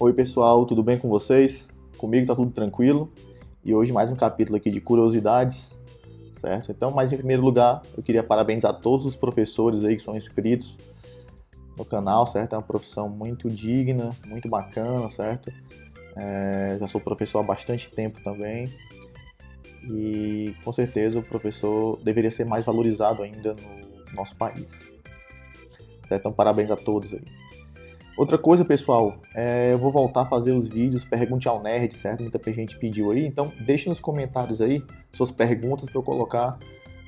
Oi pessoal, tudo bem com vocês? Comigo tá tudo tranquilo e hoje mais um capítulo aqui de curiosidades, certo? Então, mas em primeiro lugar, eu queria parabenizar todos os professores aí que são inscritos no canal, certo? É uma profissão muito digna, muito bacana, certo? Já sou professor há bastante tempo também e com certeza o professor deveria ser mais valorizado ainda no nosso país, certo? Então, parabéns a todos aí. Outra coisa, pessoal, eu vou voltar a fazer os vídeos Pergunte ao Nerd, certo? Muita gente pediu aí, então deixe nos comentários aí suas perguntas para eu colocar,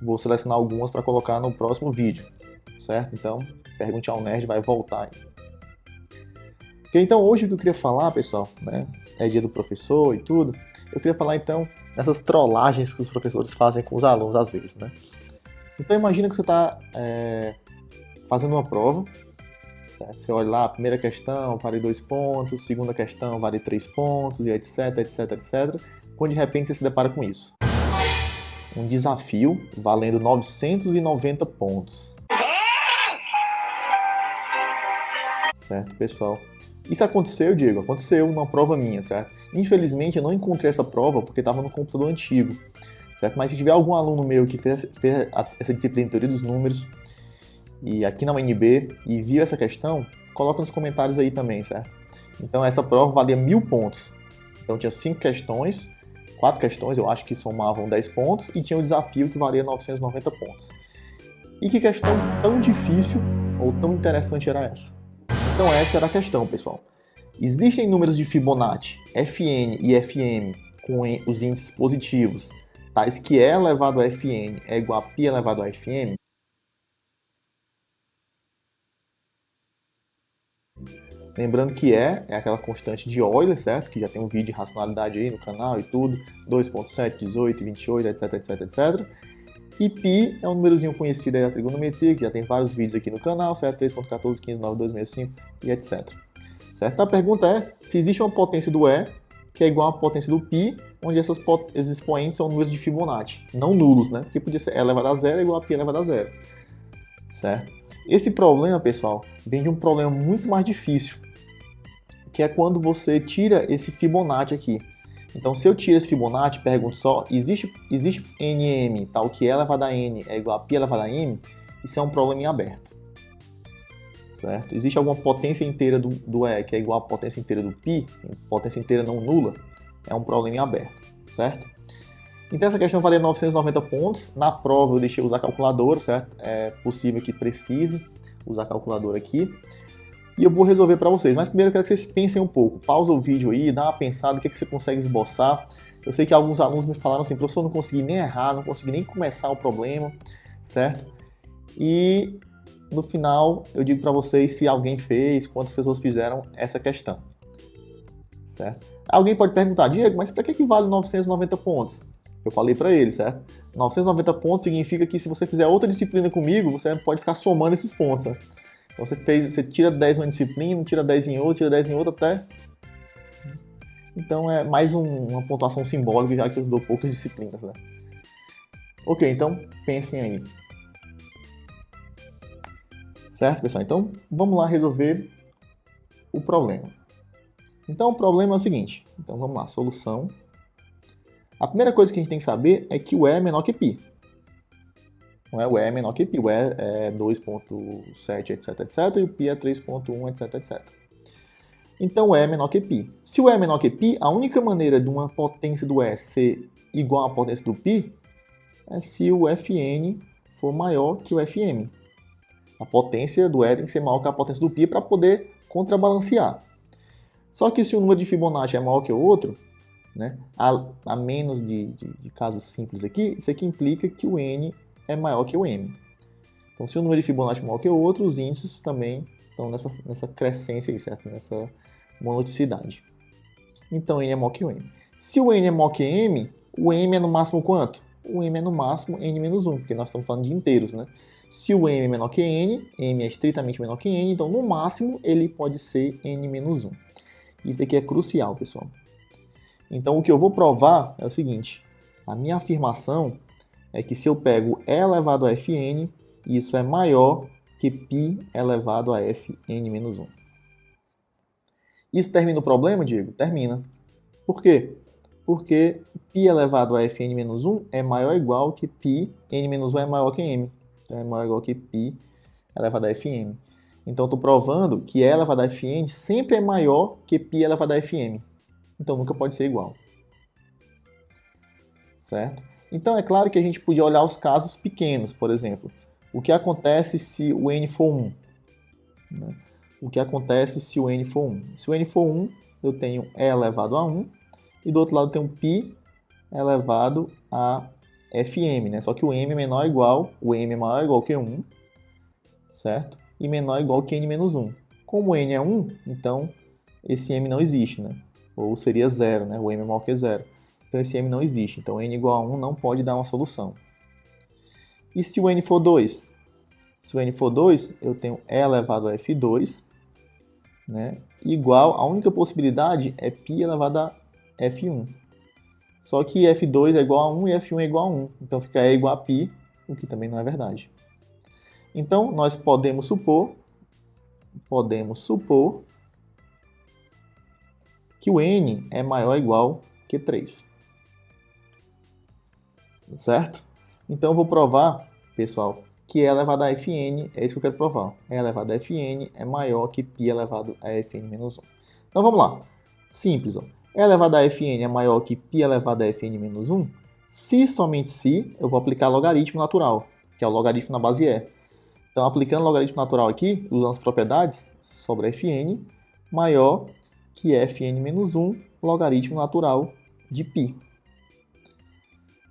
vou selecionar algumas para colocar no próximo vídeo, certo? Então, Pergunte ao Nerd vai voltar aí. Ok, então hoje o que eu queria falar, pessoal, né, é dia do professor e tudo, eu queria falar então dessas trollagens que os professores fazem com os alunos às vezes, né? Então imagina que você está fazendo uma prova. Você olha lá, a primeira questão vale 2 pontos, segunda questão vale 3 pontos, e etc, etc, etc. Quando de repente você se depara com isso. Um desafio valendo 990 pontos. Certo, pessoal? Isso aconteceu, Diego? Aconteceu numa prova minha, certo? Infelizmente eu não encontrei essa prova porque estava no computador antigo, certo? Mas se tiver algum aluno meu que fez essa disciplina de teoria dos números, e aqui na UNB e viu essa questão, coloca nos comentários aí também, certo? Então essa prova valia 1000 pontos. Então tinha 5 questões, 4 questões eu acho que somavam 10 pontos e tinha um desafio que valia 990 pontos. E que questão tão difícil ou tão interessante era essa? Então essa era a questão, pessoal. Existem números de Fibonacci, Fn e Fm com os índices positivos, tais que E elevado a Fn é igual a π elevado a Fm? Lembrando que é aquela constante de Euler, certo? Que já tem um vídeo de racionalidade aí no canal e tudo. 2.7, 18, 28, etc, etc, etc. E π é um númerozinho conhecido aí da trigonometria, que já tem vários vídeos aqui no canal, certo? 3.14, 15, 9, 2, 65 e etc. Certo? A pergunta é se existe uma potência do E que é igual à potência do π, onde esses expoentes são números de Fibonacci, não nulos, né? Porque podia ser E elevado a zero igual a π elevado a zero. Certo? Esse problema, pessoal, vem de um problema muito mais difícil, que é quando você tira esse Fibonacci aqui. Então, se eu tiro esse Fibonacci, pergunto só, existe NM, tal que E elevado a N é igual a π elevado a M? Isso é um problema em aberto. Certo? Existe alguma potência inteira do E que é igual à potência inteira do π, potência inteira não nula? É um problema em aberto, certo? Então essa questão valia 990 pontos. Na prova eu deixei usar calculadora, certo? É possível que precise usar calculadora aqui. E eu vou resolver para vocês. Mas primeiro eu quero que vocês pensem um pouco. Pausa o vídeo aí, dá uma pensada, o que você consegue esboçar. Eu sei que alguns alunos me falaram assim, professor, eu não consegui nem errar, não consegui nem começar o problema, certo? E no final eu digo para vocês se alguém fez, quantas pessoas fizeram essa questão, certo? Alguém pode perguntar, Diego, mas para que vale 990 pontos? Eu falei para ele, certo? 990 pontos significa que se você fizer outra disciplina comigo, você pode ficar somando esses pontos, né? Então você tira 10 em uma disciplina, tira 10 em outra, tira 10 em outra até... Então é mais uma pontuação simbólica, já que eu dou poucas disciplinas, né? Ok, então pensem aí. Certo, pessoal? Então vamos lá resolver o problema. Então o problema é o seguinte. Então vamos lá, solução. A primeira coisa que a gente tem que saber é que o E é menor que π. Não é? O E é menor que π. O E é 2.7, etc, etc. E o π é 3.1, etc, etc. Então o E é menor que π. Se o E é menor que π, a única maneira de uma potência do E ser igual à potência do π é se o Fn for maior que o Fm. A potência do E tem que ser maior que a potência do π para poder contrabalancear. Só que se o número de Fibonacci é maior que o outro, né, a menos de casos simples aqui, isso aqui implica que o N é maior que o M. Então, se o número de Fibonacci é maior que o outro, os índices também estão nessa crescência aí, certo? Nessa monoticidade. Então, N é maior que o M. Se o N é maior que M, o M é no máximo quanto? O M é no máximo N menos 1, porque nós estamos falando de inteiros, né? Se o M é menor que N, M é estritamente menor que N, então no máximo ele pode ser N menos 1. Isso aqui é crucial, pessoal. Então o que eu vou provar é o seguinte, a minha afirmação é que se eu pego E elevado a Fn, isso é maior que π elevado a Fn menos 1. Isso termina o problema, Diego? Termina. Por quê? Porque π elevado a fn-1 é maior ou igual que π, n-1 é maior que m. Então, é maior ou igual que π elevado a fm. Então, estou provando que E elevado a fn sempre é maior que π elevado a fm. Então, nunca pode ser igual. Certo? Então, é claro que a gente podia olhar os casos pequenos, por exemplo. O que acontece se o n for 1? Né? O que acontece se o n for 1? Se o n for 1, eu tenho E elevado a 1, e do outro lado eu tenho π elevado a fm, né? Só que o m é menor ou igual, o m é maior ou igual que 1, certo? E menor ou igual que n-1. Como n é 1, então esse m não existe, né? Ou seria 0, né? O m é maior que 0. Então esse m não existe. Então n igual a 1 não pode dar uma solução. E se o n for 2? Se o n for 2, eu tenho E elevado a f2, né? Igual, a única possibilidade é π elevado a f1. Só que f2 é igual a 1 e f1 é igual a 1. Então fica E igual a π, o que também não é verdade. Então, nós podemos supor que o n é maior ou igual que 3. Certo? Então, eu vou provar, pessoal, que E elevado a fn, é isso que eu quero provar. E elevado a fn é maior que π elevado a fn-1. Então, vamos lá. Simples, ó. E elevado a fn é maior que π elevado a fn-1. Se, somente se, eu vou aplicar logaritmo natural, que é o logaritmo na base E. Então, aplicando logaritmo natural aqui, usando as propriedades, sobra fn maior que fn-1 logaritmo natural de π.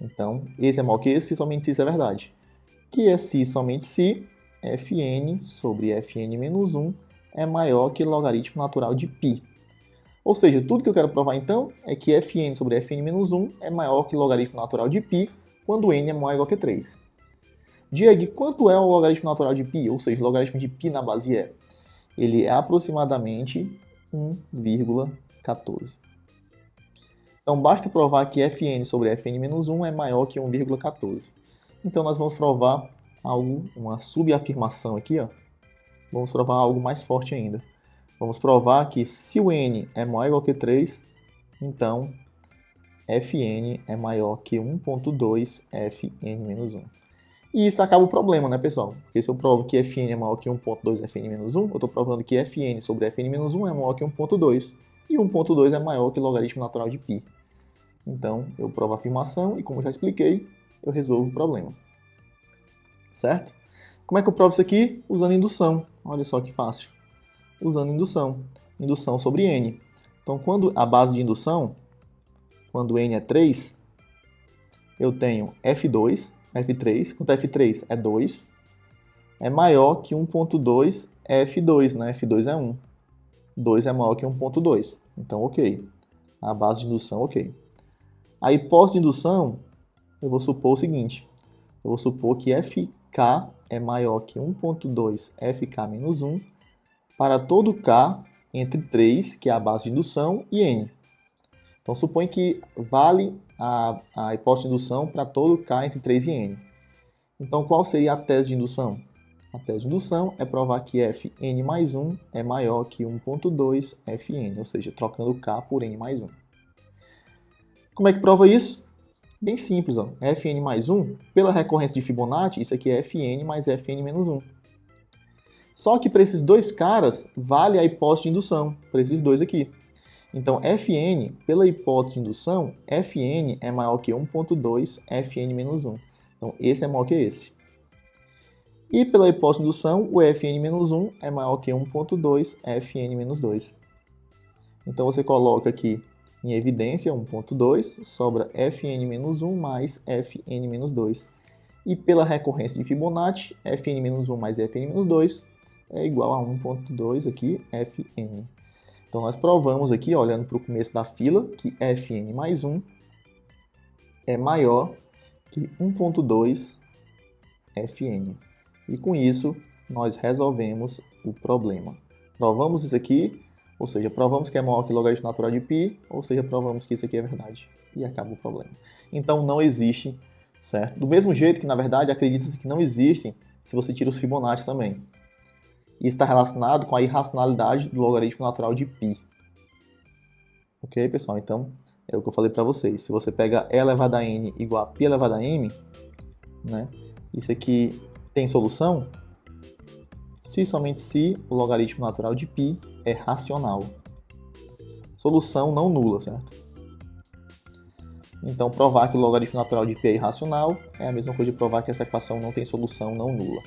Então, esse é maior que esse, se somente se isso é verdade. Que é se somente se fn sobre fn-1 é maior que logaritmo natural de π. Ou seja, tudo que eu quero provar então é que fn sobre fn-1 é maior que logaritmo natural de π quando n é maior ou igual que 3. Diego, quanto é o logaritmo natural de π? Ou seja, o logaritmo de π na base E? Ele é aproximadamente 1,14. Então, basta provar que fn sobre fn-1 é maior que 1,14. Então, nós vamos provar algo, uma subafirmação aqui, ó. Vamos provar algo mais forte ainda. Vamos provar que se o n é maior ou igual que 3, então fn é maior que 1,2 fn-1. E isso acaba o problema, né, pessoal? Porque se eu provo que fn é maior que 1,2 fn-1, eu estou provando que fn sobre fn-1 é maior que 1,2. E 1,2 é maior que o logaritmo natural de π. Então, eu provo a afirmação e, como eu já expliquei, eu resolvo o problema. Certo? Como é que eu provo isso aqui? Usando indução. Olha só que fácil. Usando indução. Indução sobre n. Então, quando a base de indução, quando n é 3, eu tenho f2, f3, quanto f3 é 2, é maior que 1,2 f2, né? f2 é 1. 2 é maior que 1,2. Então, ok. A base de indução, ok. A hipótese de indução, eu vou supor o seguinte. Eu vou supor que fk é maior que 1,2 fk menos 1 para todo k entre 3, que é a base de indução, e n. Então, supõe que vale a hipótese de indução para todo k entre 3 e n. Então, qual seria a tese de indução? A tese de indução é provar que fn mais 1 é maior que 1,2 fn, ou seja, trocando k por n mais 1. Como é que prova isso? Bem simples, ó. Fn mais 1, pela recorrência de Fibonacci, isso aqui é Fn mais Fn menos 1. Só que para esses dois caras, vale a hipótese de indução, para esses dois aqui. Então, Fn, pela hipótese de indução, Fn é maior que 1,2 Fn menos 1. Então, esse é maior que esse. E pela hipótese de indução, o Fn menos 1 é maior que 1,2 Fn menos 2. Então, você coloca aqui em evidência 1,2, sobra Fn menos 1 mais Fn menos 2. E pela recorrência de Fibonacci, Fn menos 1 mais Fn menos 2 é igual a 1,2 aqui, Fn. Então, nós provamos aqui, olhando para o começo da fila, que Fn mais 1 é maior que 1,2 Fn. E com isso, nós resolvemos o problema. Provamos isso aqui, ou seja, provamos que é maior que logaritmo natural de π, ou seja, provamos que isso aqui é verdade. E acaba o problema. Então, não existe, certo? Do mesmo jeito que, na verdade, acredita-se que não existem se você tira os Fibonacci também. Isso está relacionado com a irracionalidade do logaritmo natural de π. Ok, pessoal? Então, é o que eu falei para vocês. Se você pega E elevado a N igual a π elevado a M, né? Isso aqui tem solução? Se somente se o logaritmo natural de π é racional. Solução não nula, certo? Então, provar que o logaritmo natural de π é irracional é a mesma coisa de provar que essa equação não tem solução não nula,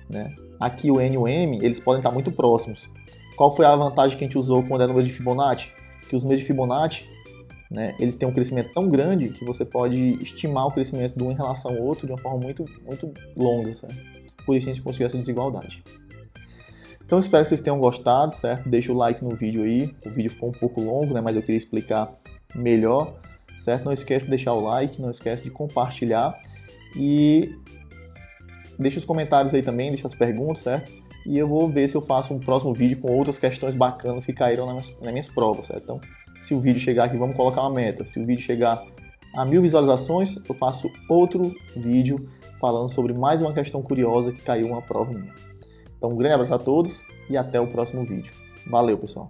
né? Aqui o N e o M, eles podem estar muito próximos. Qual foi a vantagem que a gente usou quando é número de Fibonacci? Que os números de Fibonacci, né, eles têm um crescimento tão grande que você pode estimar o crescimento de um em relação ao outro de uma forma muito, muito longa, certo? Por isso a gente conseguiu essa desigualdade. Então espero que vocês tenham gostado, certo? Deixa o like no vídeo aí. O vídeo ficou um pouco longo, né, mas eu queria explicar melhor, certo? Não esquece de deixar o like, não esquece de compartilhar e deixa os comentários aí também, deixa as perguntas, certo? E eu vou ver se eu faço um próximo vídeo com outras questões bacanas que caíram nas minhas provas, certo? Então, se o vídeo chegar aqui, vamos colocar uma meta. Se o vídeo chegar a 1000 visualizações, eu faço outro vídeo falando sobre mais uma questão curiosa que caiu uma prova minha. Então, um grande abraço a todos e até o próximo vídeo. Valeu, pessoal!